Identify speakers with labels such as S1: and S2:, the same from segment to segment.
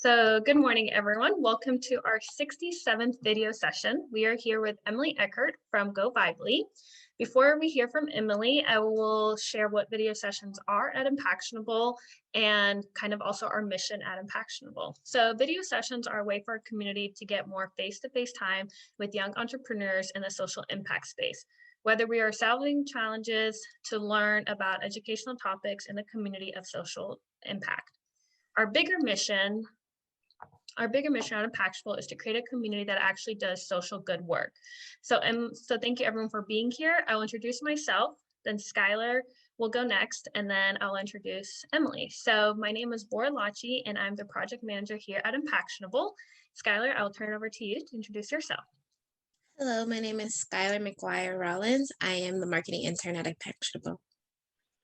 S1: So good morning, everyone. Welcome to our 67th video session. We are here with Emily Eckert from GoViably. Before we hear from Emily, I will share what video sessions are at Impactionable and kind of also our mission at Impactionable. So video sessions are a way for our community to get more face-to-face time with young entrepreneurs in the social impact space. Whether we are solving challenges to learn about educational topics in the community of social impact. Our bigger mission on Impactful is to create a community that actually does social good work. So thank you everyone for being here. I'll introduce myself, then Skylar will go next, and then I'll introduce Emily. So my name is Bora Lachi, and I'm the project manager here at Impactionable. Skylar, I'll turn it over to you to introduce yourself.
S2: Hello, my name is Skylar McGuire Rollins. I am the marketing intern at Impactionable.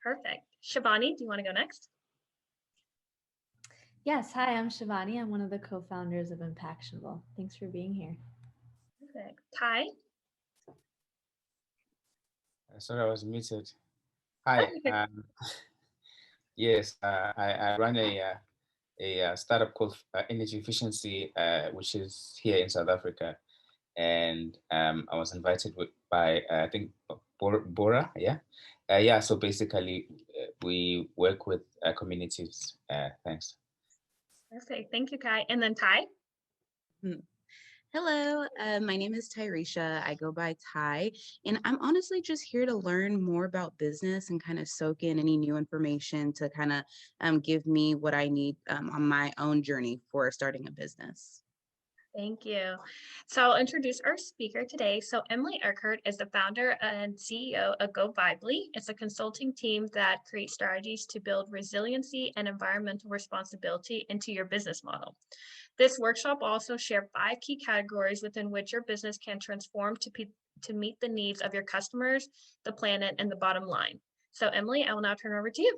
S1: Perfect. Shabani, do you want to go next?
S3: Yes, hi, I'm Shivani. I'm one of the co-founders of Impactionable. Thanks for being here.
S1: Perfect. Ty?
S4: Sorry, I was muted. Hi. Yes, I run a startup called Energy Efficiency, which is here in South Africa. And I was invited by, I think, Bora, yeah? Yeah, so basically, we work with communities. Thanks.
S1: Perfect. Thank you, Kai. And then Ty?
S5: Hello, my name is Tyresha. I go by Ty, and I'm honestly just here to learn more about business and kind of soak in any new information to kind of give me what I need on my own journey for starting a business.
S1: Thank you. So I'll introduce our speaker today. So Emily Eckert is the founder and CEO of GoViably. It's a consulting team that creates strategies to build resiliency and environmental responsibility into your business model. This workshop also shares 5 key categories within which your business can transform to meet the needs of your customers, the planet, and the bottom line. So Emily, I will now turn it over to you.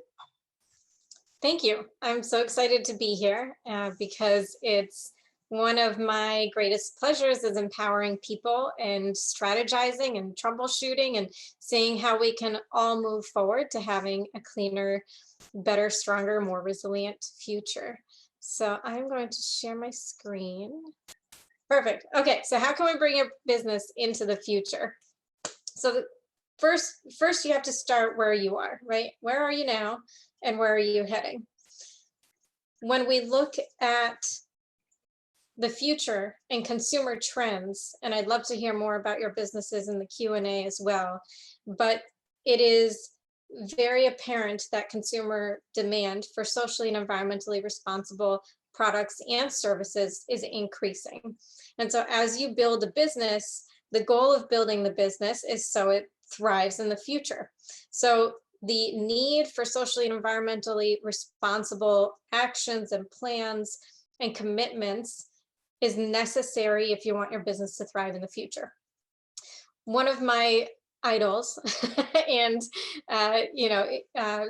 S6: Thank you. I'm so excited to be here because it's one of my greatest pleasures is empowering people and strategizing and troubleshooting and seeing how we can all move forward to having a cleaner, better, stronger, more resilient future. So I'm going to share my screen. Perfect. Okay, so how can we bring your business into the future? So first you have to start where you are, right? Where are you now and where are you heading? When we look at the future and consumer trends, and I'd love to hear more about your businesses in the Q&A as well, but it is very apparent that consumer demand for socially and environmentally responsible products and services is increasing. And so as you build a business, the goal of building the business is so it thrives in the future. So the need for socially and environmentally responsible actions and plans and commitments is necessary if you want your business to thrive in the future. One of my idols and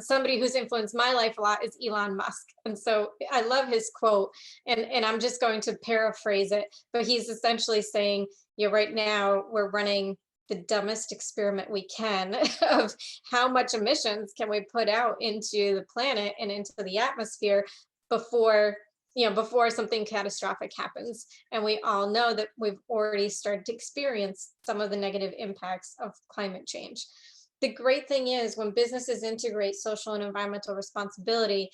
S6: somebody who's influenced my life a lot is Elon Musk. And so I love his quote, and I'm just going to paraphrase it, but he's essentially saying, right now we're running the dumbest experiment we can of how much emissions can we put out into the planet and into the atmosphere before something catastrophic happens. And we all know that we've already started to experience some of the negative impacts of climate change. The great thing is when businesses integrate social and environmental responsibility,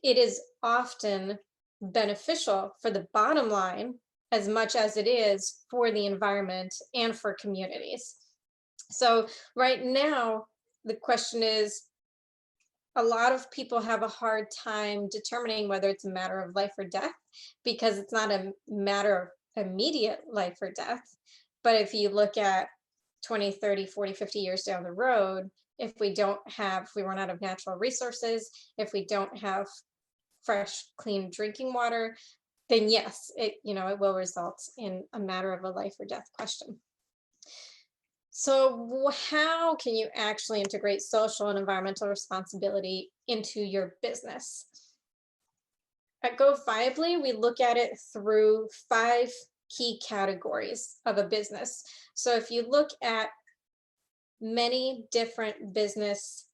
S6: it is often beneficial for the bottom line as much as it is for the environment and for communities. So right now, the question is, a lot of people have a hard time determining whether it's a matter of life or death because it's not a matter of immediate life or death. But if you look at 20, 30, 40, 50 years down the road, if we run out of natural resources, if we don't have fresh, clean drinking water, then yes, it will result in a matter of a life or death question. So how can you actually integrate social and environmental responsibility into your business? At GoViably, we look at it through 5 key categories of a business. So if you look at many different business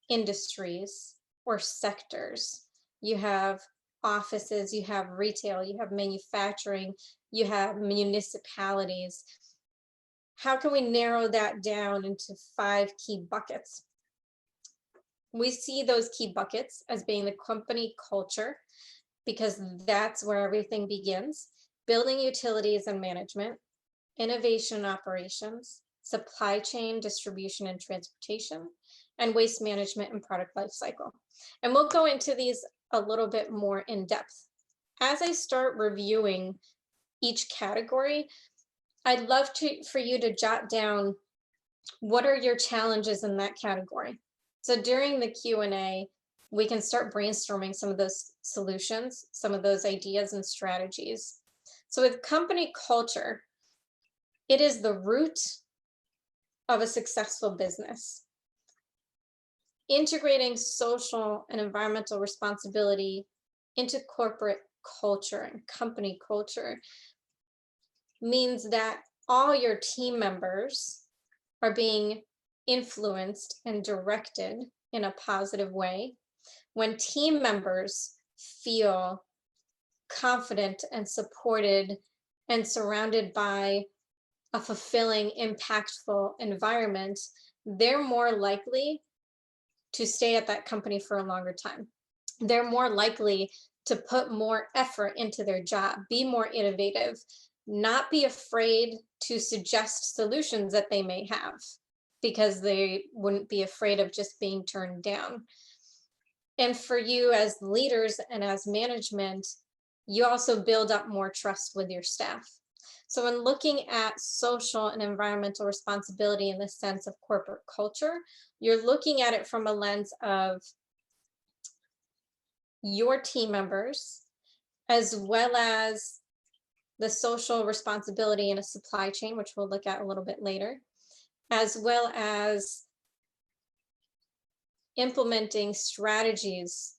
S6: industries or sectors, you have offices, you have retail, you have manufacturing, you have municipalities. How can we narrow that down into 5 key buckets? We see those key buckets as being the company culture, because that's where everything begins. Building utilities and management, innovation and operations, supply chain, distribution and transportation, and waste management and product life cycle. And we'll go into these a little bit more in depth. As I start reviewing each category, I'd love for you to jot down what are your challenges in that category. So during the Q&A, we can start brainstorming some of those solutions, some of those ideas and strategies. So with company culture, it is the root of a successful business. Integrating social and environmental responsibility into corporate culture and company culture means that all your team members are being influenced and directed in a positive way. When team members feel confident and supported and surrounded by a fulfilling, impactful environment, they're more likely to stay at that company for a longer time. They're more likely to put more effort into their job, be more innovative, not be afraid to suggest solutions that they may have, because they wouldn't be afraid of just being turned down. And for you as leaders and as management, you also build up more trust with your staff. So when looking at social and environmental responsibility in the sense of corporate culture, you're looking at it from a lens of your team members, as well as the social responsibility in a supply chain, which we'll look at a little bit later, as well as implementing strategies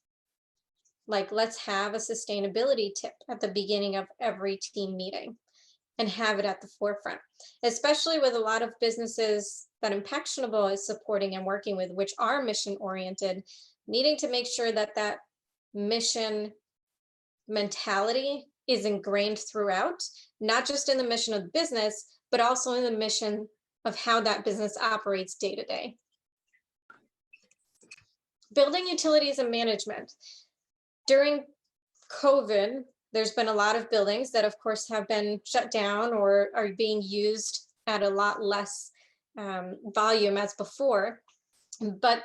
S6: like, let's have a sustainability tip at the beginning of every team meeting and have it at the forefront, especially with a lot of businesses that Impactionable is supporting and working with, which are mission oriented, needing to make sure that that mission mentality is ingrained throughout, not just in the mission of the business, but also in the mission of how that business operates day to day. Building utilities and management. During COVID, there's been a lot of buildings that of course have been shut down or are being used at a lot less volume as before. But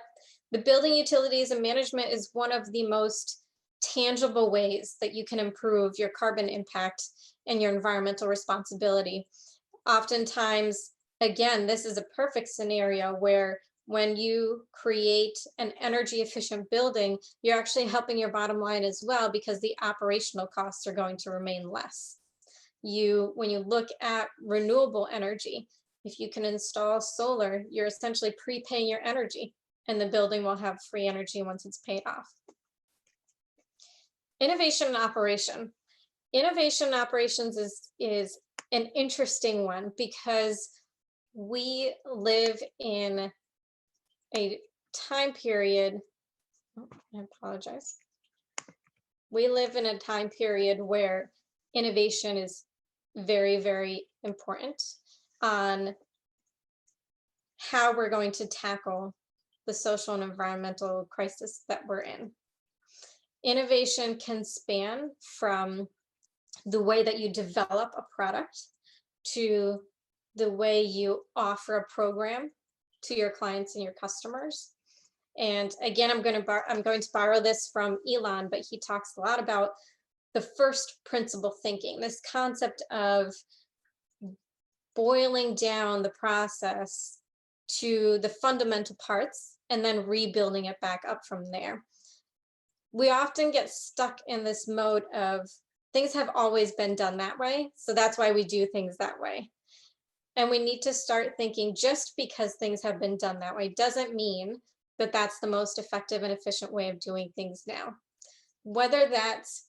S6: the building utilities and management is one of the most tangible ways that you can improve your carbon impact and your environmental responsibility. Oftentimes, again, this is a perfect scenario where when you create an energy efficient building, you're actually helping your bottom line as well, because the operational costs are going to remain less. When you look at renewable energy, if you can install solar, you're essentially prepaying your energy and the building will have free energy once it's paid off. Innovation and operation. Innovation and operations is an interesting one, because we live in a time period, I apologize. We live in a time period where innovation is very, very important on how we're going to tackle the social and environmental crisis that we're in. Innovation can span from the way that you develop a product to the way you offer a program to your clients and your customers. And again, I'm going to borrow this from Elon, but he talks a lot about the first principle thinking, this concept of boiling down the process to the fundamental parts and then rebuilding it back up from there. We often get stuck in this mode of things have always been done that way, so that's why we do things that way. And we need to start thinking, just because things have been done that way doesn't mean that that's the most effective and efficient way of doing things now. Whether that's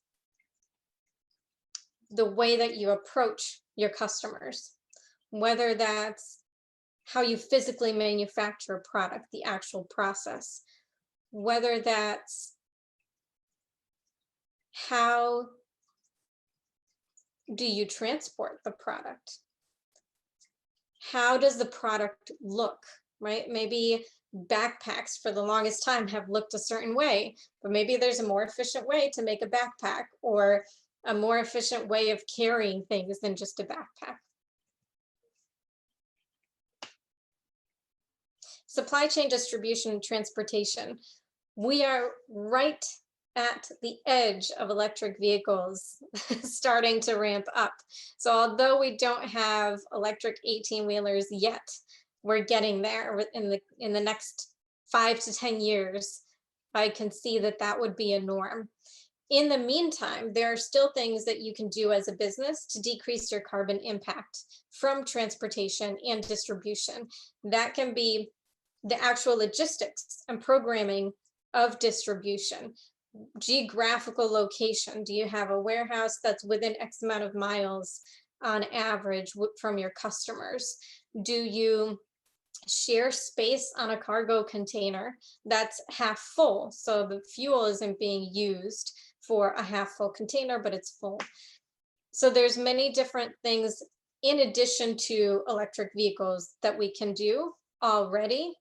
S6: the way that you approach your customers, whether that's how you physically manufacture a product, the actual process, whether that's how do you transport the product? How does the product look, right? Maybe backpacks for the longest time have looked a certain way, but maybe there's a more efficient way to make a backpack, or a more efficient way of carrying things than just a backpack. Supply chain, distribution, and transportation. We are right at the edge of electric vehicles starting to ramp up. So although we don't have electric 18-wheelers yet, we're getting there in the next 5 to 10 years. I can see that that would be a norm. In the meantime, there are still things that you can do as a business to decrease your carbon impact from transportation and distribution. That can be the actual logistics and programming of distribution. Geographical location. Do you have a warehouse that's within X amount of miles on average from your customers? Do you share space on a cargo container that's half full, so the fuel isn't being used for a half full container, but it's full? So there's many different things in addition to electric vehicles that we can do already.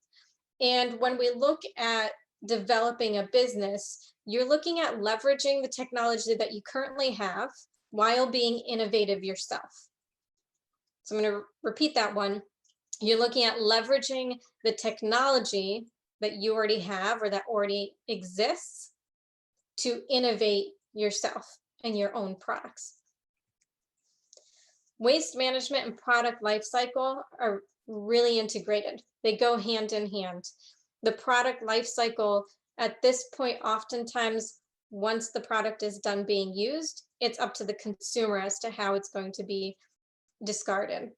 S6: And when we look at developing a business, you're looking at leveraging the technology that you currently have while being innovative yourself. So I'm going to repeat that one. You're looking at leveraging the technology that you already have or that already exists to innovate yourself and your own products. Waste management and product lifecycle are really integrated. They go hand in hand. The product lifecycle at this point, oftentimes, once the product is done being used, it's up to the consumer as to how it's going to be discarded.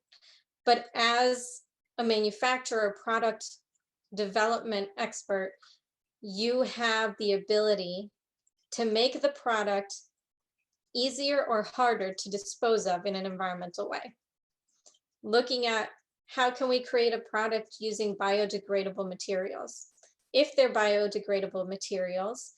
S6: But as a manufacturer, product development expert, you have the ability to make the product easier or harder to dispose of in an environmental way. Looking at how can we create a product using biodegradable materials? If they're biodegradable materials,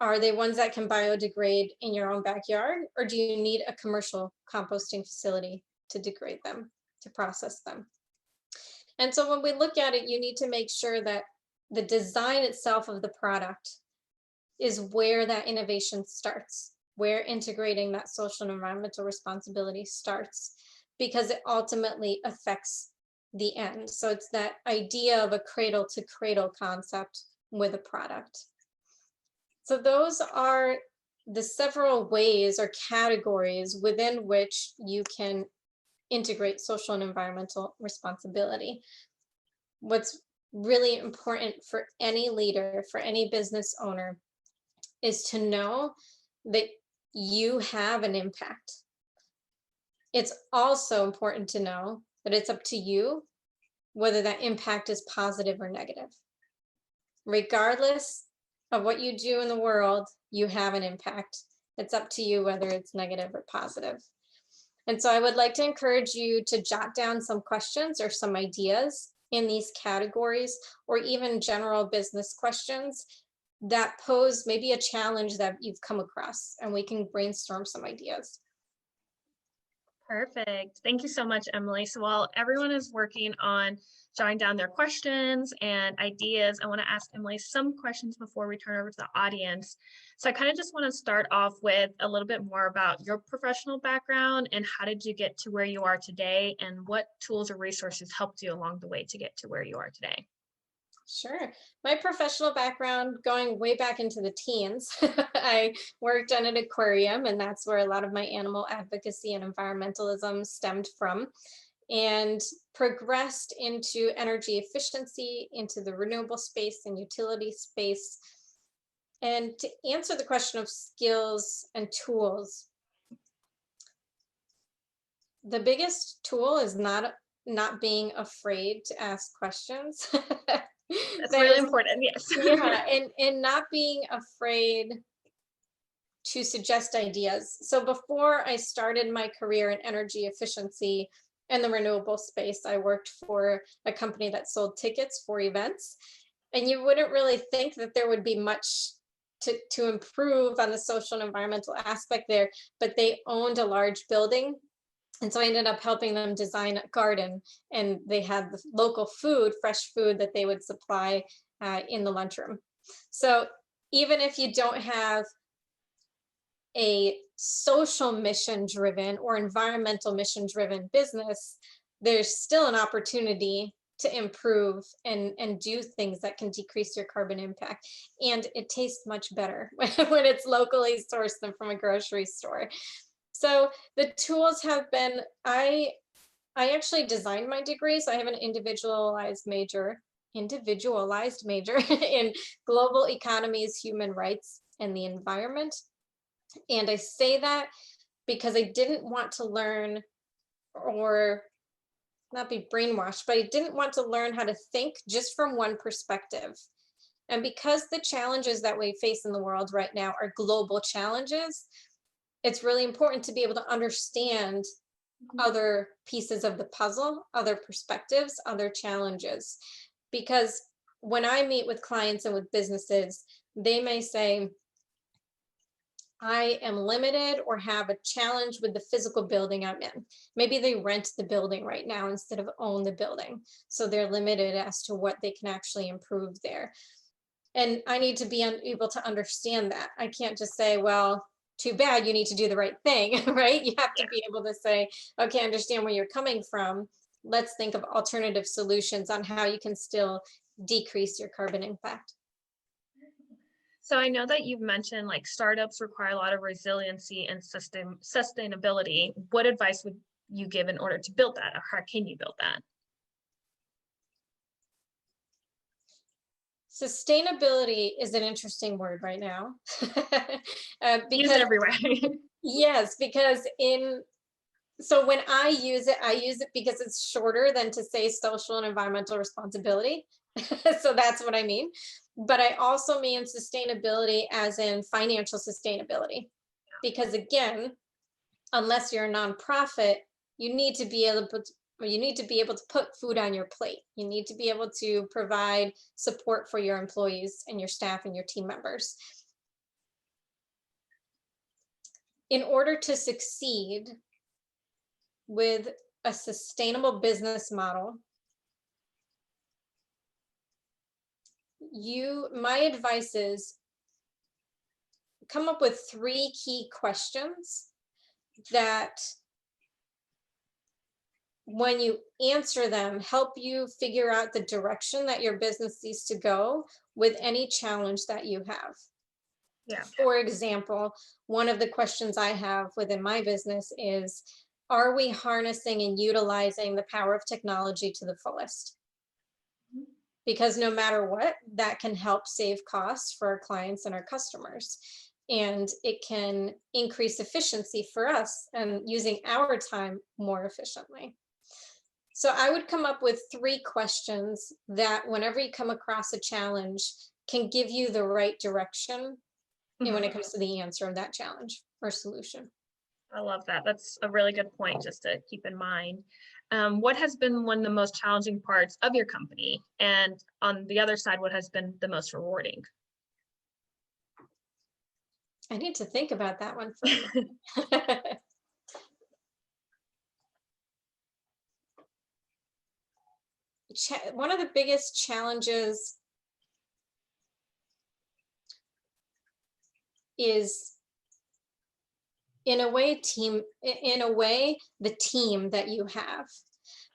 S6: are they ones that can biodegrade in your own backyard, or do you need a commercial composting facility to degrade them, to process them? And so when we look at it, you need to make sure that the design itself of the product is where that innovation starts, where integrating that social and environmental responsibility starts, because it ultimately affects the end. So it's that idea of a cradle to cradle concept with a product. So those are the several ways or categories within which you can integrate social and environmental responsibility. What's really important for any leader, for any business owner, is to know that you have an impact. It's also important to know that it's up to you whether that impact is positive or negative. Regardless of what you do in the world, you have an impact. It's up to you whether it's negative or positive. And so I would like to encourage you to jot down some questions or some ideas in these categories, or even general business questions that pose maybe a challenge that you've come across, and we can brainstorm some ideas.
S1: Perfect. Thank you so much, Emily. So while everyone is working on jotting down their questions and ideas, I want to ask Emily some questions before we turn over to the audience. So I kind of just want to start off with a little bit more about your professional background and how did you get to where you are today, and what tools or resources helped you along the way to get to where you are today?
S6: Sure. My professional background, going way back into the teens, I worked on an aquarium, and that's where a lot of my animal advocacy and environmentalism stemmed from, and progressed into energy efficiency, into the renewable space and utility space. And to answer the question of skills and tools, the biggest tool is not being afraid to ask questions.
S1: That's really important, yes.
S6: Yeah, and not being afraid to suggest ideas. So before I started my career in energy efficiency and the renewable space, I worked for a company that sold tickets for events. And you wouldn't really think that there would be much to improve on the social and environmental aspect there, but they owned a large building. And so I ended up helping them design a garden, and they had the local food, fresh food that they would supply in the lunchroom. So even if you don't have a social mission driven or environmental mission driven business, there's still an opportunity to improve and do things that can decrease your carbon impact. And it tastes much better when it's locally sourced than from a grocery store. So the tools have been, I actually designed my degree, so I have an individualized major in global economies, human rights, and the environment. And I say that because I didn't want to learn, or not be brainwashed, but I didn't want to learn how to think just from one perspective. And because the challenges that we face in the world right now are global challenges, it's really important to be able to understand other pieces of the puzzle, other perspectives, other challenges. Because when I meet with clients and with businesses, they may say, I am limited or have a challenge with the physical building I'm in. Maybe they rent the building right now instead of own the building. So they're limited as to what they can actually improve there. And I need to be able to understand that. I can't just say, well, too bad, you need to do the right thing, right? You have to be able to say, okay, I understand where you're coming from. Let's think of alternative solutions on how you can still decrease your carbon impact.
S1: So I know that you've mentioned like startups require a lot of resiliency and sustainability. What advice would you give in order to build that, or how can you build that?
S6: Sustainability is an interesting word right now.
S1: Use it everywhere.
S6: Yes, because so when I use it because it's shorter than to say social and environmental responsibility. So that's what I mean. But I also mean sustainability as in financial sustainability. Because again, unless you're a nonprofit, you need to be able to put food on your plate. You need to be able to provide support for your employees and your staff and your team members. In order to succeed with a sustainable business model, my advice is come up with 3 key questions that when you answer them, help you figure out the direction that your business needs to go with any challenge that you have.
S1: Yeah.
S6: For example, one of the questions I have within my business is, are we harnessing and utilizing the power of technology to the fullest? Because no matter what, that can help save costs for our clients and our customers. And it can increase efficiency for us and using our time more efficiently. So I would come up with 3 questions that whenever you come across a challenge can give you the right direction when it comes to the answer of that challenge or solution.
S1: I love that. That's a really good point just to keep in mind. What has been one of the most challenging parts of your company? And on the other side, what has been the most rewarding?
S6: I need to think about that one for a moment. One of the biggest challenges is in a way the team that you have,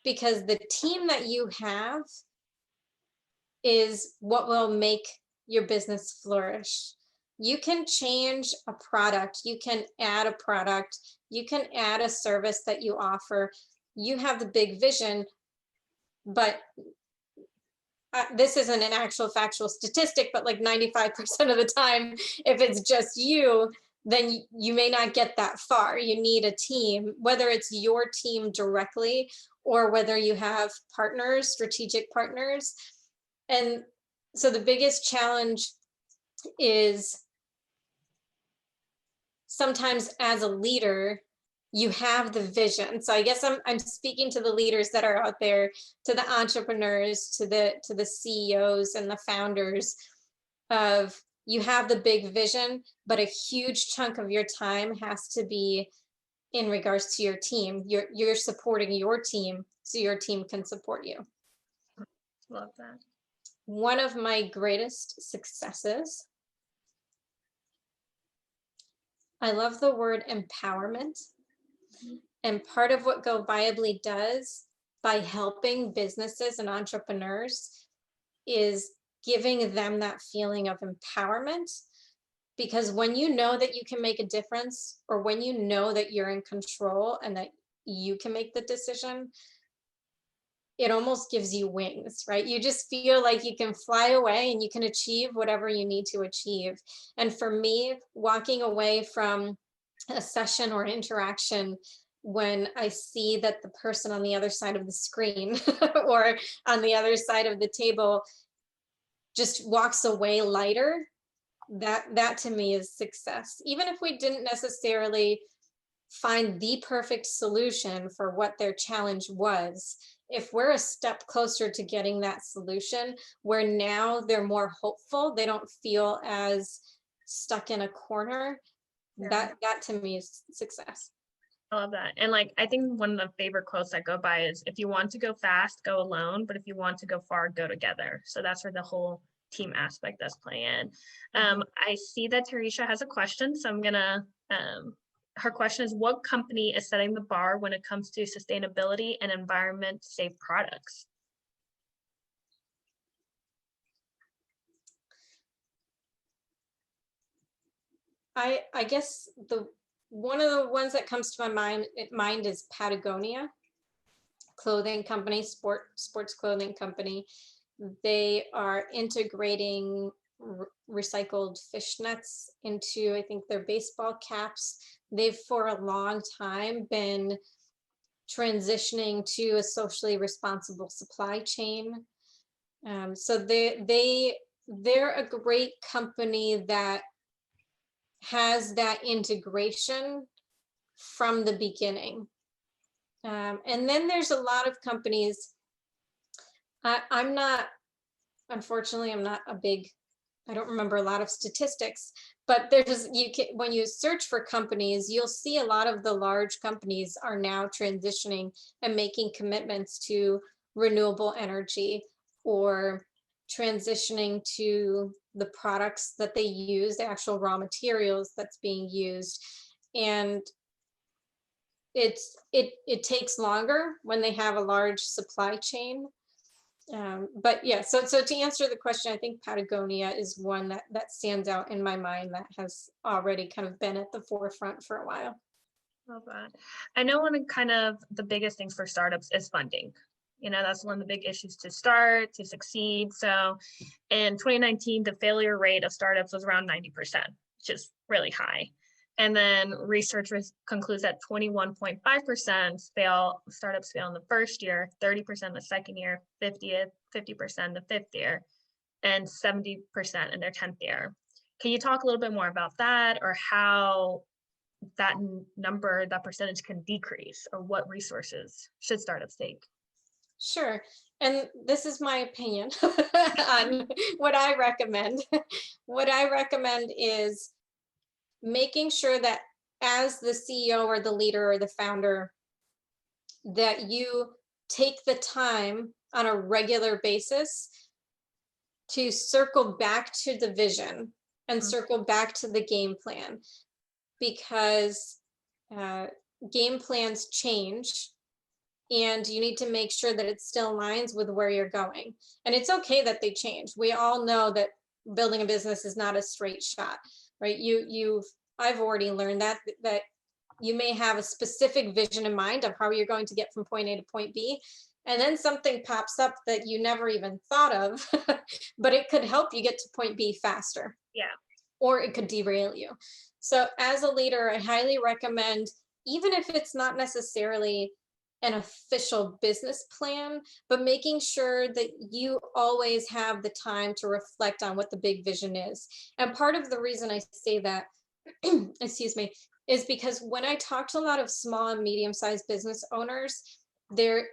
S6: because the team that you have is what will make your business flourish. You can change a product, you can add a product, you can add a service that you offer. You have the big vision, but this isn't an actual factual statistic, but like 95% of the time, if it's just you, then you may not get that far. You need a team, whether it's your team directly or whether you have partners, strategic partners. And so the biggest challenge is sometimes as a leader, you have the vision. So I guess I'm speaking to the leaders that are out there, to the entrepreneurs, to the CEOs and the founders of you have the big vision, but a huge chunk of your time has to be in regards to your team. You're supporting your team so your team can support you.
S1: Love that.
S6: One of my greatest successes, I love the word empowerment. And part of what GoViably does by helping businesses and entrepreneurs is giving them that feeling of empowerment. Because when you know that you can make a difference, or when you know that you're in control and that you can make the decision, it almost gives you wings, right? You just feel like you can fly away and you can achieve whatever you need to achieve. And for me, walking away from a session or an interaction when I see that the person on the other side of the screen or on the other side of the table just walks away lighter, that to me is success. Even if we didn't necessarily find the perfect solution for what their challenge was, if we're a step closer to getting that solution, where now they're more hopeful, they don't feel as stuck in a corner, that to me is success.
S1: I love that. And like, I think one of the favorite quotes I go by is, if you want to go fast, go alone, but if you want to go far, go together. So that's where the whole team aspect does play in. I see that Tarisha has a question, so I'm gonna, her question is, what company is setting the bar when it comes to sustainability and environment safe products?
S6: I guess one of the ones that comes to my mind is Patagonia, clothing company, sports clothing company. They are integrating recycled fishnets into, I think, their baseball caps. They've for a long time been transitioning to a socially responsible supply chain. So they're a great company that has that integration from the beginning. And then there's a lot of companies. Unfortunately, I'm not a big, I don't remember a lot of statistics, but when you search for companies, you'll see a lot of the large companies are now transitioning and making commitments to renewable energy, or transitioning to the products that they use, the actual raw materials that's being used. And it takes longer when they have a large supply chain. But yeah, so to answer the question, I think Patagonia is one that stands out in my mind, that has already kind of been at the forefront for a while.
S1: Love that. I know one of kind of the biggest things for startups is funding. You know, that's one of the big issues to start, to succeed. So in 2019, the failure rate of startups was around 90%, which is really high. And then research concludes that 21.5% startups fail in the first year, 30% the second year, 50% the fifth year, and 70% in their 10th year. Can you talk a little bit more about that, or how that number, that percentage can decrease, or what resources should startups take?
S6: Sure. And this is my opinion on what I recommend. What I recommend is making sure that as the CEO or the leader or the founder, that you take the time on a regular basis to circle back to the vision and circle back to the game plan, because game plans change, and you need to make sure that it still aligns with where you're going. And it's okay that they change. We all know that building a business is not a straight shot, right? I've already learned that you may have a specific vision in mind of how you're going to get from point A to point B, and then something pops up that you never even thought of, but it could help you get to point B faster.
S1: Yeah.
S6: Or it could derail you. So as a leader, I highly recommend, even if it's not necessarily an official business plan, but making sure that you always have the time to reflect on what the big vision is. And part of the reason I say that, excuse me, is because when I talk to a lot of small and medium-sized business owners, they're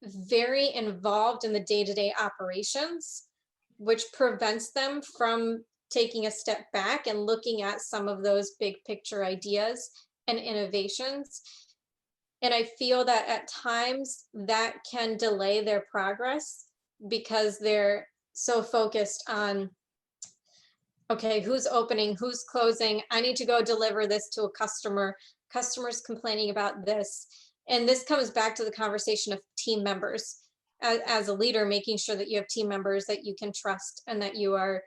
S6: very involved in the day-to-day operations, which prevents them from taking a step back and looking at some of those big picture ideas and innovations. And I feel that at times that can delay their progress because they're so focused on, okay, who's opening, who's closing? I need to go deliver this to a customer. Customers complaining about this. And this comes back to the conversation of team members. As a leader, making sure that you have team members that you can trust and that you are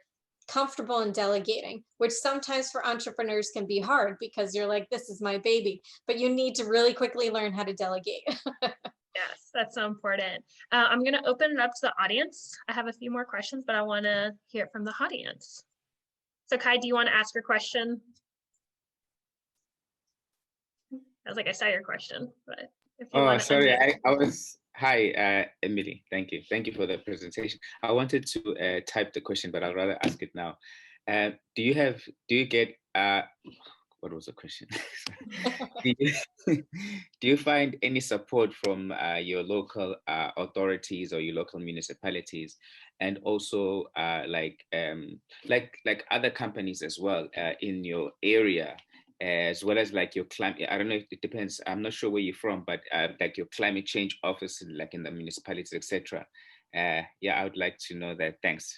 S6: comfortable in delegating, which sometimes for entrepreneurs can be hard because you're like, this is my baby, but you need to really quickly learn how to delegate.
S1: Yes, that's so important. I'm going to open it up to the audience. I have a few more questions, but I want to hear it from the audience. So Kai, do you want to ask your question? I was like, I saw your question, but if you want to.
S4: Sorry, I was, hi, Emily, thank you. Thank you for the presentation. I wanted to type the question, but I'd rather ask it now. Do you get, what was the question? Do you find any support from your local authorities or your local municipalities, and also like other companies as well in your area, as well as like your climate? I don't know if it depends. I'm not sure where you're from, but like your climate change office, like in the municipalities, etc. Yeah, I would like to know that. Thanks.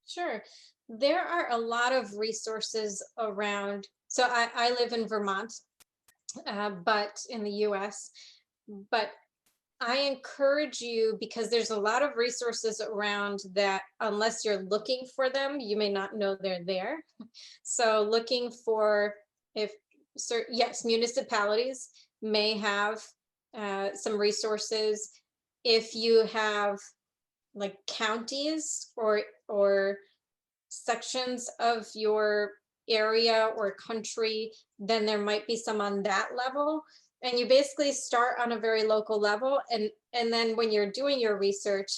S6: Sure. There are a lot of resources around. So I live in Vermont, but in the US, but I encourage you, because there's a lot of resources around that unless you're looking for them, you may not know they're there. So looking for, yes, municipalities may have some resources. If you have like counties or sections of your area or country, then there might be some on that level. And you basically start on a very local level, and then when you're doing your research,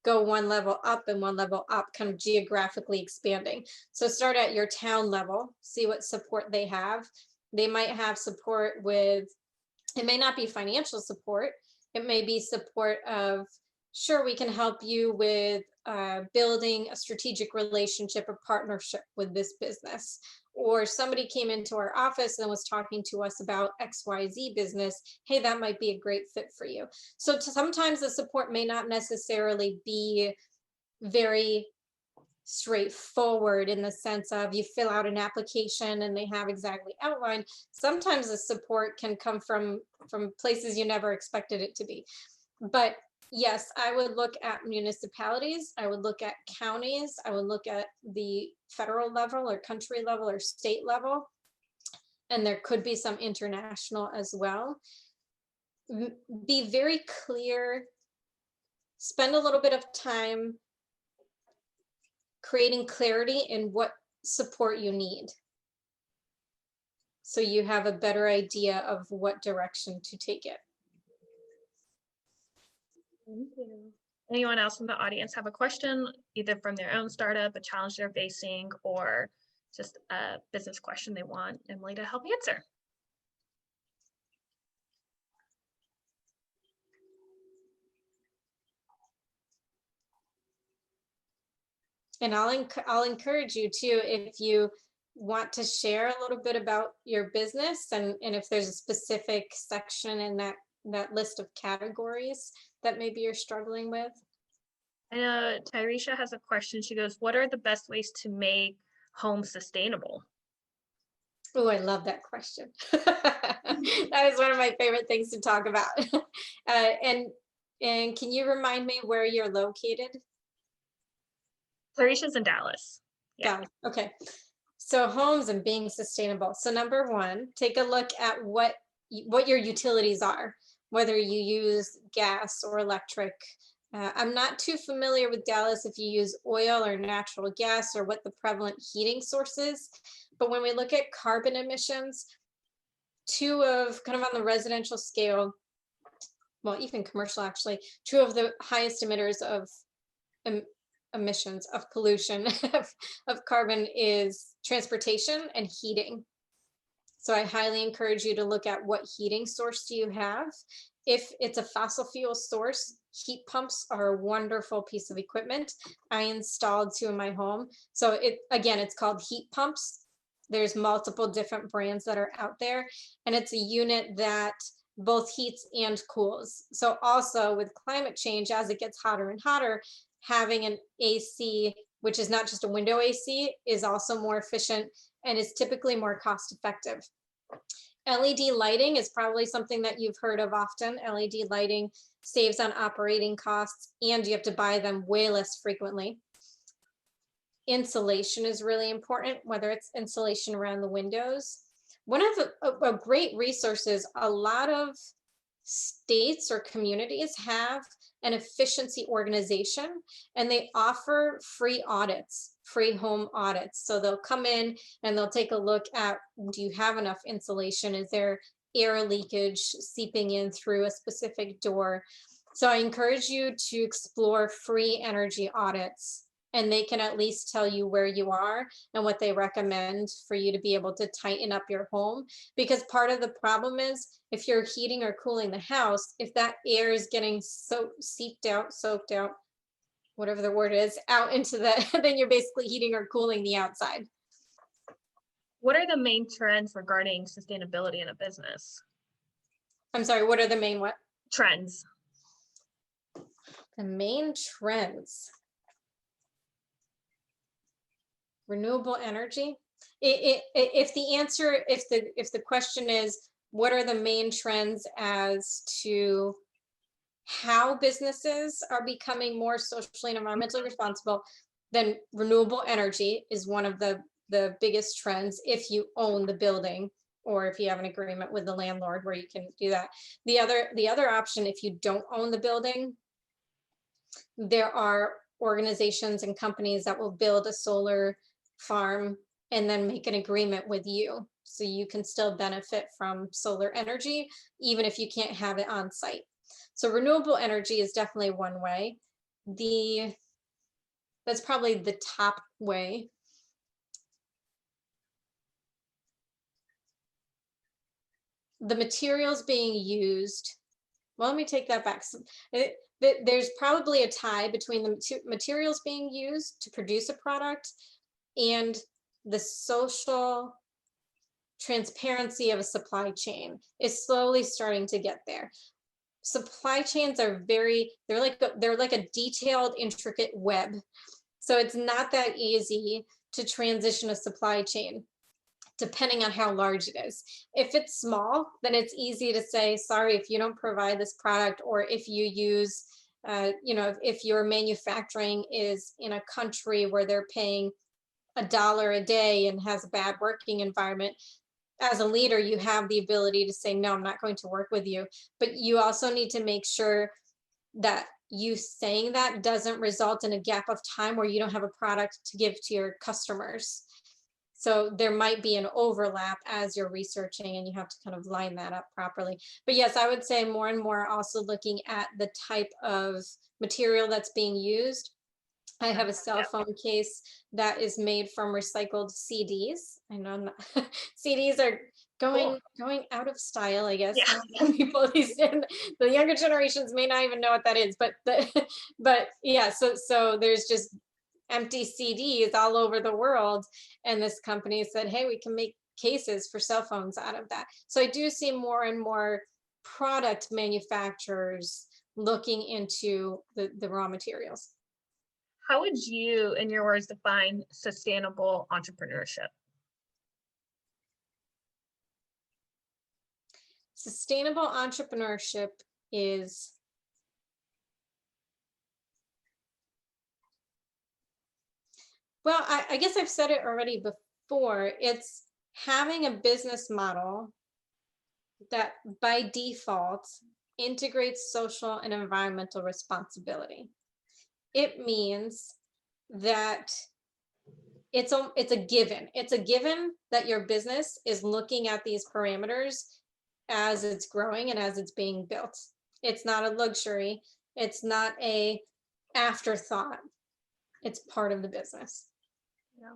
S6: go one level up and one level up, kind of geographically expanding. So start at your town level, see what support they have. They might have support with, it may not be financial support, it may be support of, sure, we can help you with building a strategic relationship or partnership with this business. Or somebody came into our office and was talking to us about XYZ business. Hey, that might be a great fit for you. So sometimes the support may not necessarily be very straightforward in the sense of you fill out an application and they have exactly outlined. Sometimes the support can come from places you never expected it to be. But yes, I would look at municipalities, I would look at counties, I would look at the federal level or country level or state level, and there could be some international as well. Be very clear, spend a little bit of time creating clarity in what support you need, so you have a better idea of what direction to take it.
S1: Thank you. Anyone else in the audience have a question, either from their own startup, a challenge they're facing, or just a business question they want Emily to help answer?
S6: And I'll encourage you too, if you want to share a little bit about your business, and if there's a specific section in that list of categories that maybe you're struggling with.
S1: I know Tyresha has a question. She goes, what are the best ways to make homes sustainable?
S6: Oh, I love that question. That is one of my favorite things to talk about. And can you remind me where you're located?
S1: Tyresha's in Dallas.
S6: Yeah. Dallas. Okay. So homes and being sustainable. So number one, take a look at what your utilities are, whether you use gas or electric. I'm not too familiar with Dallas if you use oil or natural gas or what the prevalent heating source is. But when we look at carbon emissions, two of kind of on the residential scale, well, even commercial actually, two of the highest emitters of emissions of pollution of carbon is transportation and heating. So I highly encourage you to look at what heating source do you have If it's a fossil fuel source, heat pumps are a wonderful piece of equipment. I installed 2 in my home. So it's called heat pumps. There's multiple different brands that are out there, and it's a unit that both heats and cools. So also with climate change, as it gets hotter and hotter, having an AC, which is not just a window AC, is also more efficient and is typically more cost effective. LED lighting is probably something that you've heard of often. LED lighting saves on operating costs, and you have to buy them way less frequently. Insulation is really important, whether it's insulation around the windows. One of the great resources, a lot of states or communities have an efficiency organization, and they offer free audits, free home audits. So they'll come in and they'll take a look at, do you have enough insulation? Is there air leakage seeping in through a specific door? So I encourage you to explore free energy audits, and they can at least tell you where you are and what they recommend for you to be able to tighten up your home. Because part of the problem is, if you're heating or cooling the house, if that air is getting so soaked out, whatever the word is, out into the, then you're basically heating or cooling the outside.
S1: What are the main trends regarding sustainability in a business?
S6: I'm sorry, what are the main what?
S1: Trends.
S6: The main trends. Renewable energy. If the question is, what are the main trends as to how businesses are becoming more socially and environmentally responsible, then renewable energy is one of the biggest trends if you own the building, or if you have an agreement with the landlord where you can do that. The other option, if you don't own the building, there are organizations and companies that will build a solar farm and then make an agreement with you, so you can still benefit from solar energy even if you can't have it on site. So renewable energy is definitely one way. That's probably the top way. The materials being used, well, let me take that back. There's probably a tie between the materials being used to produce a product and the social transparency of a supply chain is slowly starting to get there. Supply chains are they're like a detailed, intricate web. So it's not that easy to transition a supply chain, depending on how large it is. If it's small, then it's easy to say, sorry, if you don't provide this product, or if you use, if your manufacturing is in a country where they're paying $1 a day and has a bad working environment, as a leader, you have the ability to say, no, I'm not going to work with you. But you also need to make sure that you saying that doesn't result in a gap of time where you don't have a product to give to your customers. So there might be an overlap as you're researching, and you have to kind of line that up properly. But yes, I would say more and more also looking at the type of material that's being used. I have a cell phone case that is made from recycled CDs. I know CDs are going out of style, I guess.
S1: Yeah.
S6: People, the younger generations may not even know what that is, but yeah, so there's just empty CDs all over the world, and this company said, hey, we can make cases for cell phones out of that. So I do see more and more product manufacturers looking into the raw materials.
S1: How would you, in your words, define sustainable entrepreneurship?
S6: Sustainable entrepreneurship is well, I guess I've said it already before. It's having a business model that by default integrates social and environmental responsibility. It means that it's a given. It's a given that your business is looking at these parameters as it's growing and as it's being built. It's not a luxury. It's not a afterthought. It's part of the business.
S1: Yeah.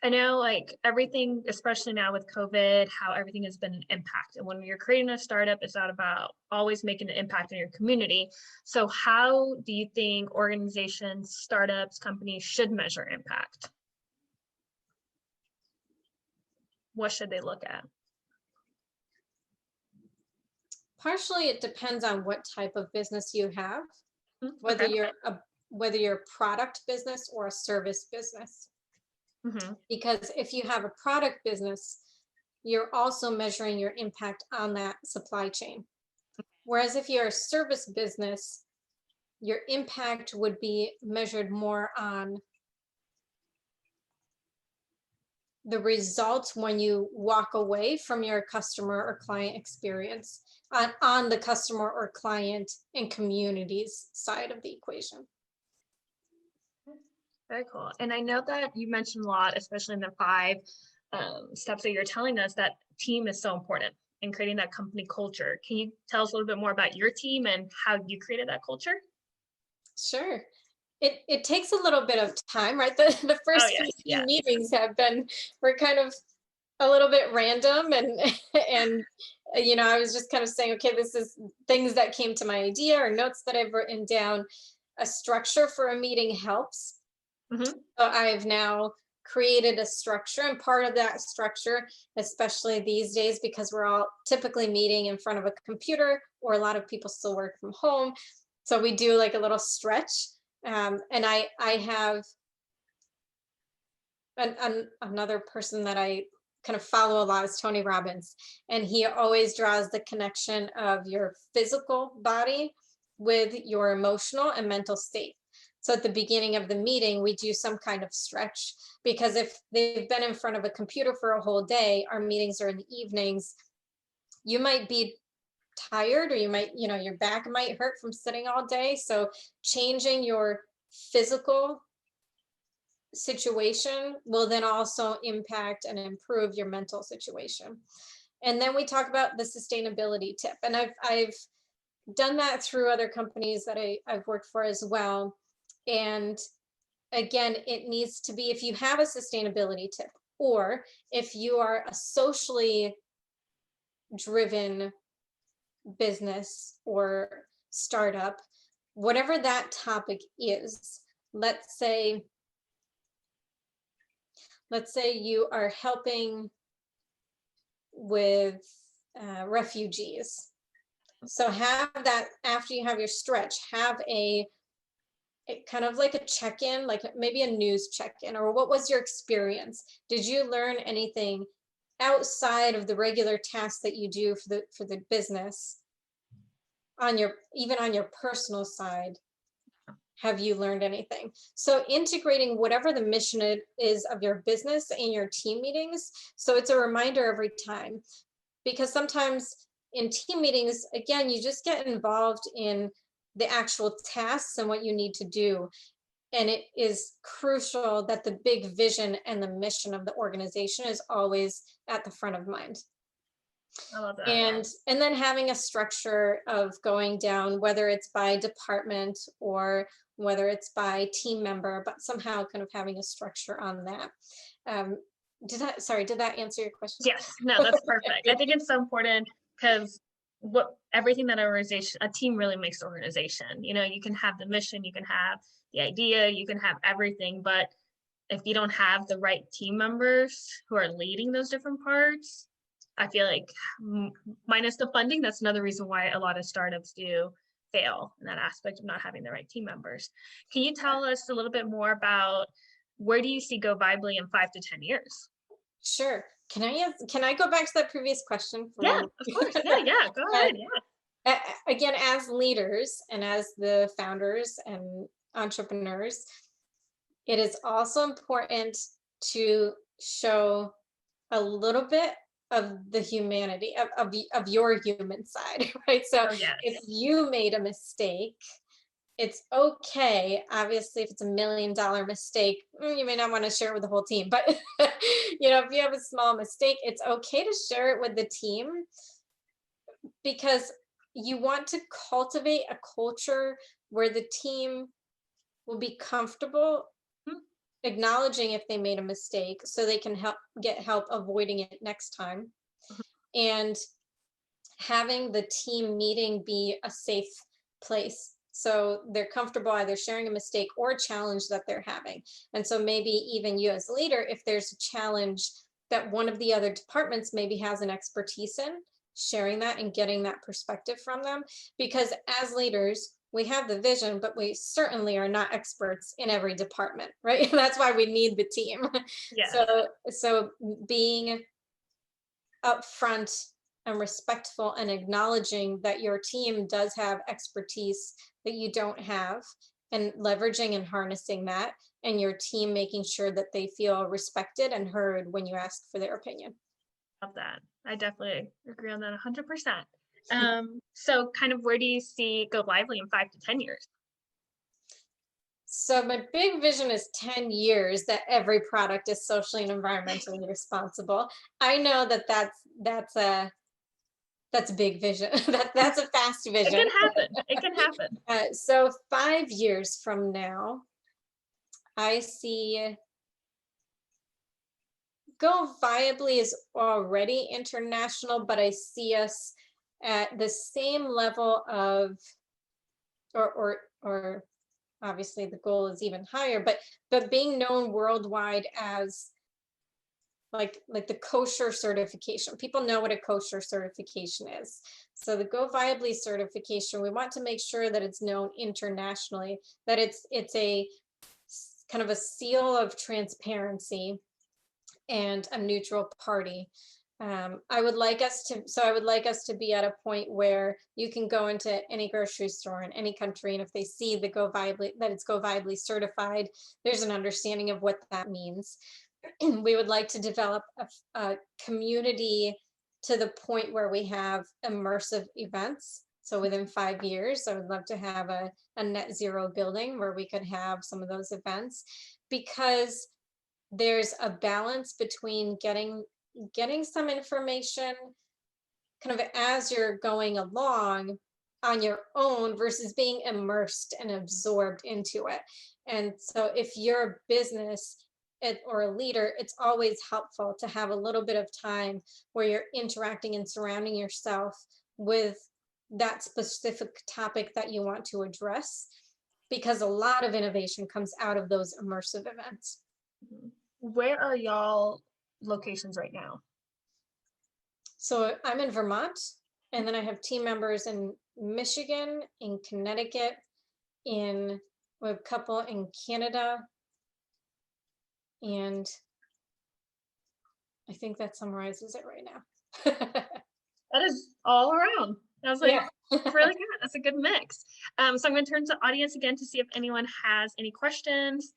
S1: I know like everything, especially now with COVID, how everything has been an impact. And when you're creating a startup, it's not about always making an impact in your community. So how do you think organizations, startups, companies should measure impact? What should they look at?
S6: Partially, it depends on what type of business you have, whether
S1: Okay.
S6: you're a product business or a service business.
S1: Mm-hmm.
S6: Because if you have a product business, you're also measuring your impact on that supply chain. Whereas if you're a service business, your impact would be measured more on the results when you walk away from your customer or client experience on the customer or client and communities side of the equation.
S1: Very cool. And I know that you mentioned a lot, especially in the 5 steps that you're telling us, that team is so important in creating that company culture. Can you tell us a little bit more about your team and how you created that culture?
S6: Sure. It takes a little bit of time, right? The first few meetings were kind of a little bit random, and and I was just kind of saying, okay, this is things that came to my idea or notes that I've written down. A structure for a meeting helps.
S1: Mm-hmm.
S6: So I've now created a structure, and part of that structure, especially these days, because we're all typically meeting in front of a computer, or a lot of people still work from home, so we do like a little stretch. And I have another person that I kind of follow a lot is Tony Robbins, and he always draws the connection of your physical body with your emotional and mental state. So at the beginning of the meeting, we do some kind of stretch, because if they've been in front of a computer for a whole day, our meetings are in the evenings, you might be tired, or you might, your back might hurt from sitting all day. So changing your physical situation will then also impact and improve your mental situation. And then we talk about the sustainability tip. And I've done that through other companies that I've worked for as well. And again, it needs to be, if you have a sustainability tip, or if you are a socially driven business or startup, whatever that topic is, let's say you are helping with refugees. So have that, after you have your stretch, have a kind of like a check-in, like maybe a news check-in, or what was your experience? Did you learn anything outside of the regular tasks that you do for the business? Even on your personal side, have you learned anything? So integrating whatever the mission is of your business in your team meetings, so it's a reminder every time. Because sometimes in team meetings, again, you just get involved in the actual tasks and what you need to do. And it is crucial that the big vision and the mission of the organization is always at the front of mind.
S1: I love that.
S6: And then having a structure of going down, whether it's by department or whether it's by team member, but somehow kind of having a structure on that. Did that answer your question?
S1: Yes, no, that's perfect. I think it's so important, because everything that a team really makes the organization. You can have the mission, you can have the idea, you can have everything, but if you don't have the right team members who are leading those different parts, I feel like minus the funding, that's another reason why a lot of startups do fail in that aspect of not having the right team members. Can you tell us a little bit more about where do you see GoViably in 5 to 10 years?
S6: Sure. Can I go back to that previous question?
S1: Yeah, of course. Yeah, go ahead. Yeah.
S6: Again, as leaders and as the founders and entrepreneurs, it is also important to show a little bit of the humanity of your human side, right? So if you made a mistake, it's okay. Obviously, if it's $1 million mistake, you may not want to share it with the whole team, but if you have a small mistake, it's okay to share it with the team, because you want to cultivate a culture where the team will be comfortable acknowledging if they made a mistake so they can get help avoiding it next time, and having the team meeting be a safe place. So they're comfortable either sharing a mistake or a challenge that they're having. And so maybe even you as leader, if there's a challenge that one of the other departments maybe has an expertise in, sharing that and getting that perspective from them. Because as leaders, we have the vision, but we certainly are not experts in every department, right? That's why we need the team.
S1: Yeah.
S6: So being upfront and respectful and acknowledging that your team does have expertise that you don't have, and leveraging and harnessing that, and your team making sure that they feel respected and heard when you ask for their opinion.
S1: Love that. I definitely agree on that 100%. So kind of where do you see GoViably in 5 to 10 years?
S6: So my big vision is 10 years that every product is socially and environmentally responsible. I know that that's a big vision. That's a fast vision.
S1: It can happen. It can happen.
S6: So 5 years from now, I see GoViably is already international, but I see us at the same level of, or obviously the goal is even higher, but being known worldwide as like the kosher certification. People know what a kosher certification is. So the GoViably certification, we want to make sure that it's known internationally, that it's a kind of a seal of transparency and a neutral party. I would like us to be at a point where you can go into any grocery store in any country, and if they see the GoViably, that it's GoViably certified, there's an understanding of what that means. We would like to develop a community to the point where we have immersive events. So within 5 years, I would love to have a net zero building where we could have some of those events, because there's a balance between getting some information kind of as you're going along on your own versus being immersed and absorbed into it. And so if you're a business or a leader, it's always helpful to have a little bit of time where you're interacting and surrounding yourself with that specific topic that you want to address, because a lot of innovation comes out of those immersive events.
S1: Where are y'all locations right now?
S6: So I'm in Vermont, and then I have team members in Michigan, in Connecticut, we have a couple in Canada, and I think that summarizes it right now.
S1: That is all around. I was like,
S6: Yeah.
S1: really good. That's a good mix. So I'm going to turn to the audience again to see if anyone has any questions.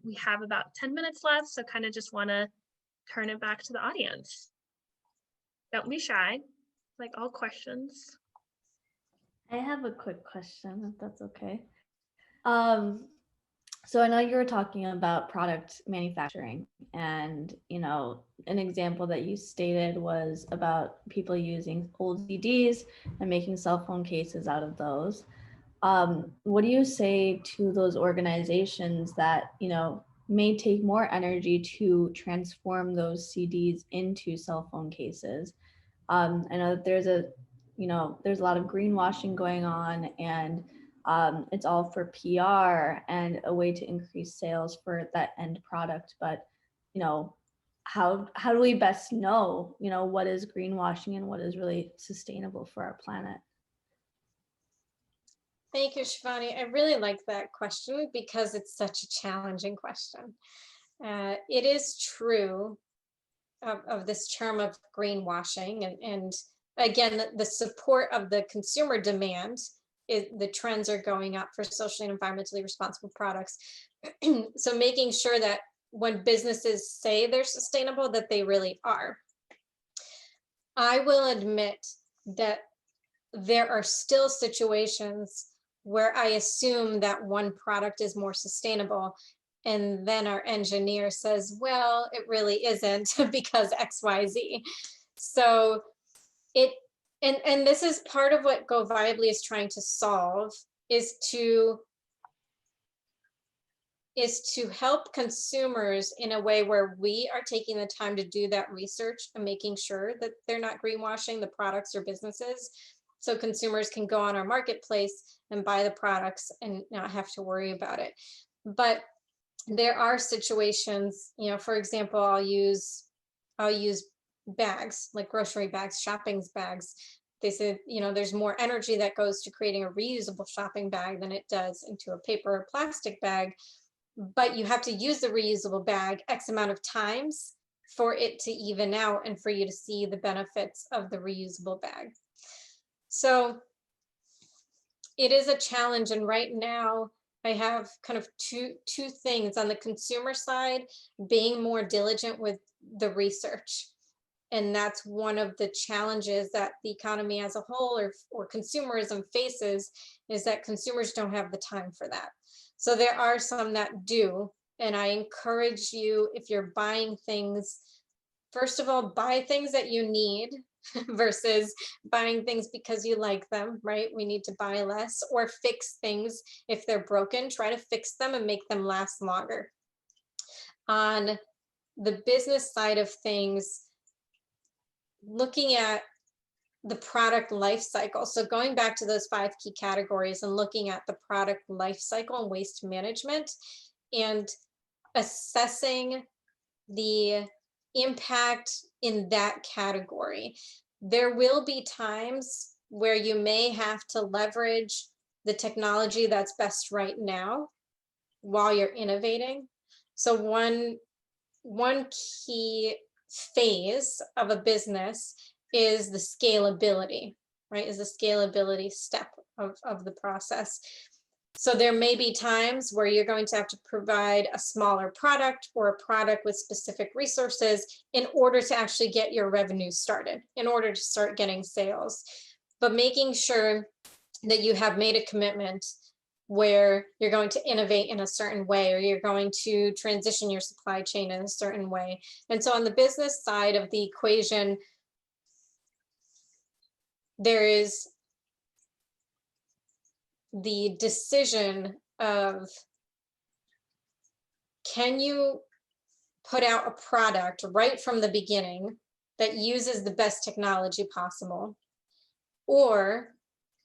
S1: We have about 10 minutes left, so kind of just want to turn it back to the audience. Don't be shy, like all questions.
S3: I have a quick question, if that's okay. So I know you were talking about product manufacturing, and an example that you stated was about people using old CDs and making cell phone cases out of those. What do you say to those organizations that may take more energy to transform those CDs into cell phone cases? I know that there's a lot of greenwashing going on, and it's all for PR and a way to increase sales for that end product. But how do we best know what is greenwashing and what is really sustainable for our planet?
S6: Thank you, Shivani. I really like that question because it's such a challenging question. It is true of this term of greenwashing, and again, the support of the consumer demand is the trends are going up for socially and environmentally responsible products. So making sure that when businesses say they're sustainable, that they really are. I will admit that there are still situations where I assume that one product is more sustainable, and then our engineer says, well, it really isn't because XYZ. So and this is part of what GoViably is trying to solve, is to is to help consumers in a way where we are taking the time to do that research and making sure that they're not greenwashing the products or businesses. So consumers can go on our marketplace and buy the products and not have to worry about it. But there are situations, you know, for example, I'll use bags, like grocery bags, shopping bags. They said, you know, there's more energy that goes to creating a reusable shopping bag than it does into a paper or plastic bag. But you have to use the reusable bag X amount of times for it to even out and for you to see the benefits of the reusable bag. So it is a challenge. And right now I have kind of two things on the consumer side, being more diligent with the research. And that's one of the challenges that the economy as a whole or consumerism faces, is that consumers don't have the time for that. So there are some that do. And I encourage you, if you're buying things, first of all, buy things that you need versus buying things because you like them, right? We need to buy less, or fix things. If they're broken, try to fix them and make them last longer. On the business side of things, looking at the product life cycle. So going back to those 5 key categories and looking at the product life cycle and waste management and assessing the impact in that category. There will be times where you may have to leverage the technology that's best right now while you're innovating. So one key phase of a business is the scalability, right? Is the scalability step of the process. So there may be times where you're going to have to provide a smaller product or a product with specific resources in order to actually get your revenue started, in order to start getting sales. But making sure that you have made a commitment where you're going to innovate in a certain way, or you're going to transition your supply chain in a certain way. And so on the business side of the equation, there is the decision of, can you put out a product right from the beginning that uses the best technology possible? Or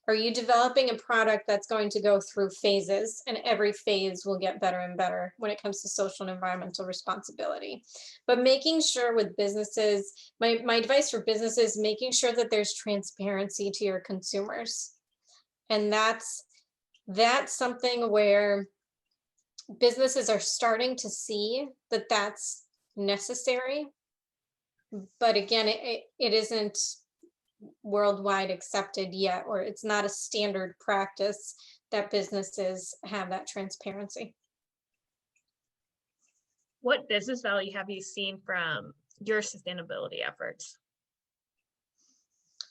S6: are you developing a product that's going to go through phases, and every phase will get better and better when it comes to social and environmental responsibility? But making sure with businesses, my advice for businesses, making sure that there's transparency to your consumers. And that's something where businesses are starting to see that that's necessary. But again, it isn't worldwide accepted yet, or it's not a standard practice that businesses have that transparency.
S1: What business value have you seen from your sustainability efforts?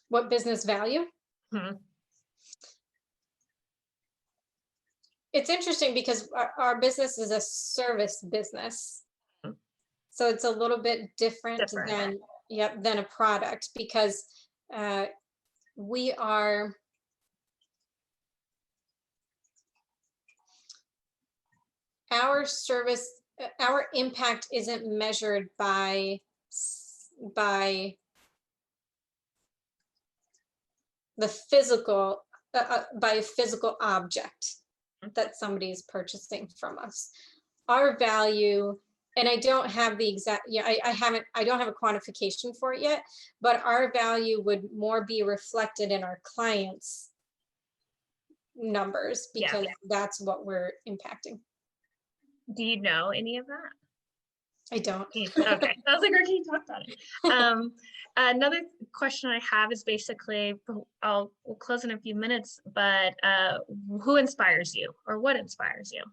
S6: What business value? It's interesting because our business is a service business. So it's a little bit different. Than a product, because we are our service, our impact isn't measured by the physical, by a physical object that somebody is purchasing from us. Our value, and I don't have the exact, I don't have a quantification for it yet, but our value would more be reflected in our clients' numbers, because that's what we're impacting.
S1: Do you know any of that?
S6: I don't.
S1: Okay, I was like, can you talk about it? Another question I have is basically, we'll close in a few minutes, but who inspires you, or what inspires you?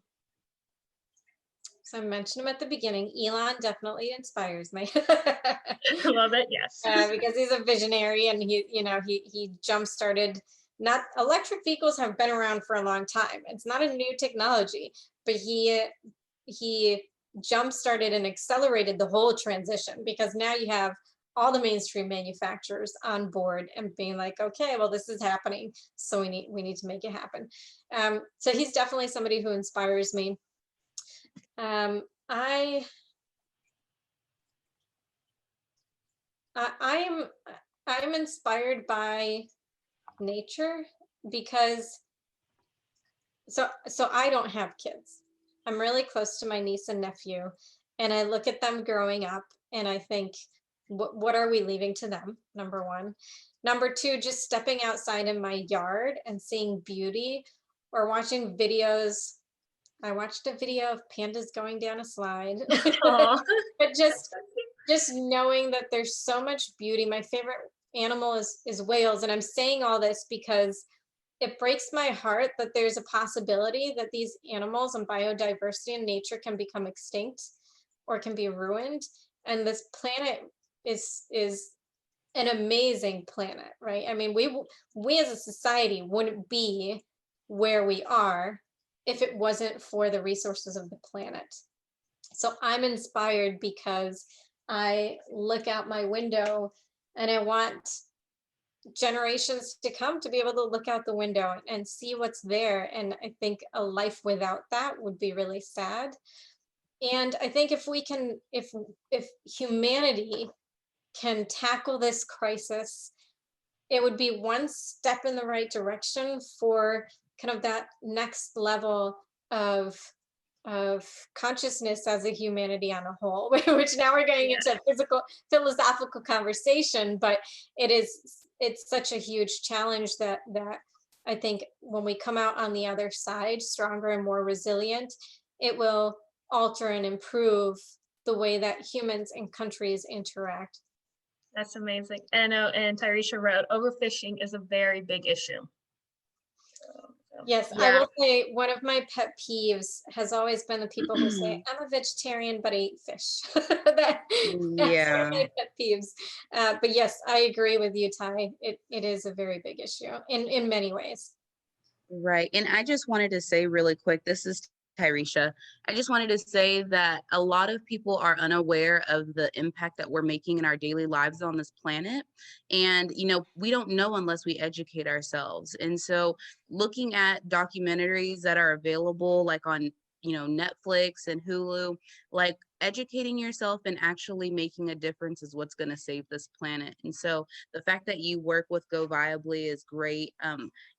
S6: So I mentioned him at the beginning. Elon definitely inspires me.
S1: I love it, yes.
S6: Because he's a visionary, and he jump-started. Not electric vehicles have been around for a long time. It's not a new technology, but he jump-started and accelerated the whole transition, because now you have all the mainstream manufacturers on board and being like, okay, well, this is happening, so we need to make it happen. So he's definitely somebody who inspires me. I I'm inspired by nature because so I don't have kids. I'm really close to my niece and nephew, and I look at them growing up and I think, what are we leaving to them? Number one. Number two, just stepping outside in my yard and seeing beauty or watching videos. I watched a video of pandas going down a slide.
S1: Aw.
S6: But just knowing that there's so much beauty. My favorite animal is whales, and I'm saying all this because it breaks my heart that there's a possibility that these animals and biodiversity in nature can become extinct or can be ruined. And this planet is an amazing planet, right? I mean, we as a society wouldn't be where we are if it wasn't for the resources of the planet. So I'm inspired because I look out my window and I want generations to come to be able to look out the window and see what's there. And I think a life without that would be really sad. And I think if we can, if humanity can tackle this crisis, it would be one step in the right direction for kind of that next level of consciousness as a humanity on a whole, which now we're getting into a philosophical conversation, but it's such a huge challenge that I think when we come out on the other side stronger and more resilient, it will alter and improve the way that humans and countries interact.
S1: That's amazing. And Tyresha wrote, overfishing is a very big issue.
S6: Yes, I will say one of my pet peeves has always been the people who say, I'm a vegetarian, but I eat fish. That's one of my pet peeves. But yes, I agree with you, Ty. It is a very big issue in many ways.
S5: Right. And I just wanted to say really quick, this is Tyresha. I just wanted to say that a lot of people are unaware of the impact that we're making in our daily lives on this planet. And, you know, we don't know unless we educate ourselves. And so looking at documentaries that are available, like on, you know, Netflix and Hulu, like educating yourself and actually making a difference is what's going to save this planet. And so the fact that you work with GoViably is great.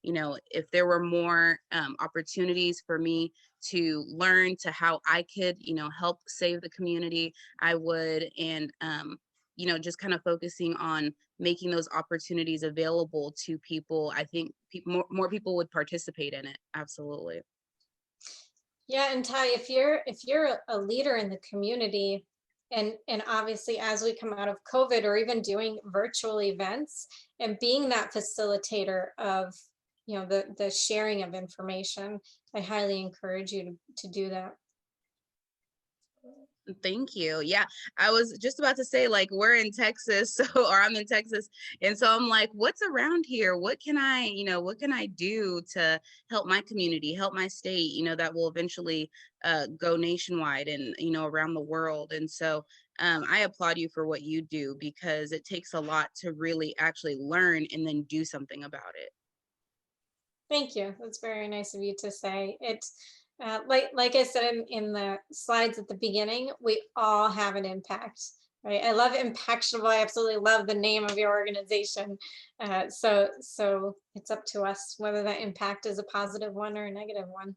S5: You know, if there were more opportunities for me to learn to how I could, you know, help save the community, I would. And, you know, just kind of focusing on making those opportunities available to people, I think more people would participate in it. Absolutely.
S6: Yeah, and Ty, if you're a leader in the community, and obviously as we come out of COVID or even doing virtual events and being that facilitator of, you know, the sharing of information, I highly encourage you to do that.
S5: Thank you. Yeah, I was just about to say, like, we're in Texas, so, or I'm in Texas. And so I'm like, what's around here? What can I, you know, what can I do to help my community, help my state, you know, that will eventually go nationwide and, you know, around the world. And so I applaud you for what you do, because it takes a lot to really actually learn and then do something about it.
S6: Thank you. That's very nice of you to say. It's like I said in the slides at the beginning, we all have an impact, right? I love Impactable. I absolutely love the name of your organization. So it's up to us whether that impact is a positive one or a negative one.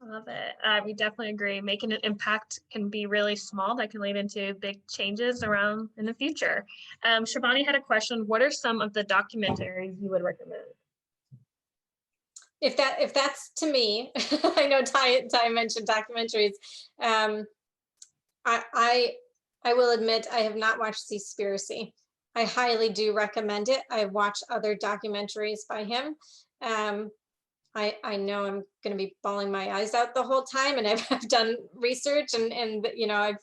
S1: I love it. We definitely agree. Making an impact can be really small. That can lead into big changes around in the future. Shivani had a question. What are some of the documentaries you would recommend?
S6: If that's to me, I know Ty mentioned documentaries. I will admit I have not watched Seaspiracy. I highly do recommend it. I've watched other documentaries by him. I know I'm going to be bawling my eyes out the whole time, and I've done research and you know,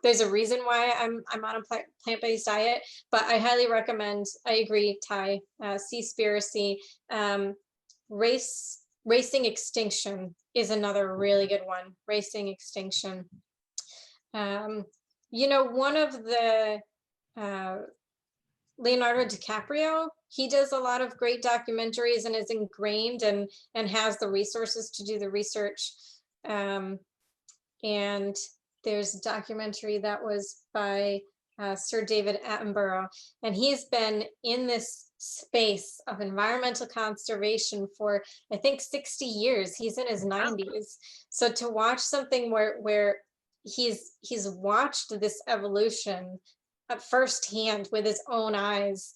S6: there's a reason why I'm on a plant-based diet, but I highly recommend. I agree, Ty. Seaspiracy. Racing Extinction is another really good one. Racing Extinction. You know, one of the Leonardo DiCaprio, he does a lot of great documentaries and is ingrained and has the resources to do the research. And there's a documentary that was by Sir David Attenborough, and he's been in this space of environmental conservation for, I think, 60 years. He's in his 90s. So to watch something where he's watched this evolution firsthand with his own eyes,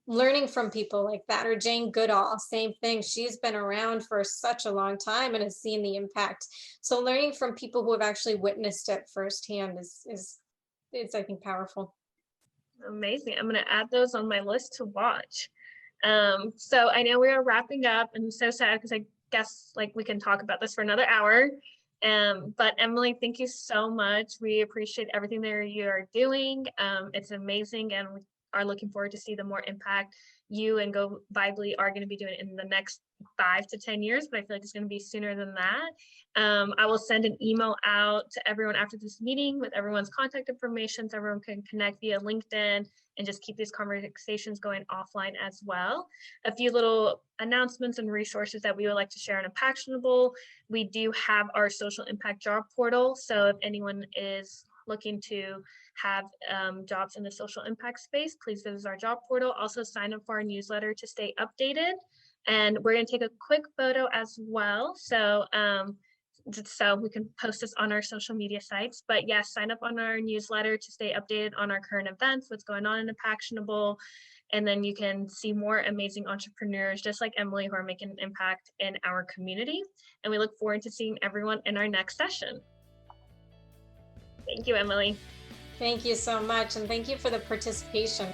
S6: learning from people like that, or Jane Goodall, same thing. She's been around for such a long time and has seen the impact. So learning from people who have actually witnessed it firsthand is I think, powerful.
S1: Amazing. I'm going to add those on my list to watch. So I know we are wrapping up, and I'm so sad because I guess like we can talk about this for another hour. But Emily, thank you so much. We appreciate everything that you are doing. It's amazing, and we are looking forward to see the more impact you and GoViably are going to be doing in the next 5 to 10 years, but I feel like it's going to be sooner than that. I will send an email out to everyone after this meeting with everyone's contact information so everyone can connect via LinkedIn and just keep these conversations going offline as well. A few little announcements and resources that we would like to share in Impactionable. We do have our social impact job portal. So if anyone is looking to have jobs in the social impact space, please visit our job portal. Also sign up for our newsletter to stay updated. And we're going to take a quick photo as well. So so we can post this on our social media sites. But yes, sign up on our newsletter to stay updated on our current events, what's going on in Impactionable. And then you can see more amazing entrepreneurs just like Emily who are making an impact in our community. And we look forward to seeing everyone in our next session. Thank you, Emily.
S6: Thank you so much. And thank you for the participation.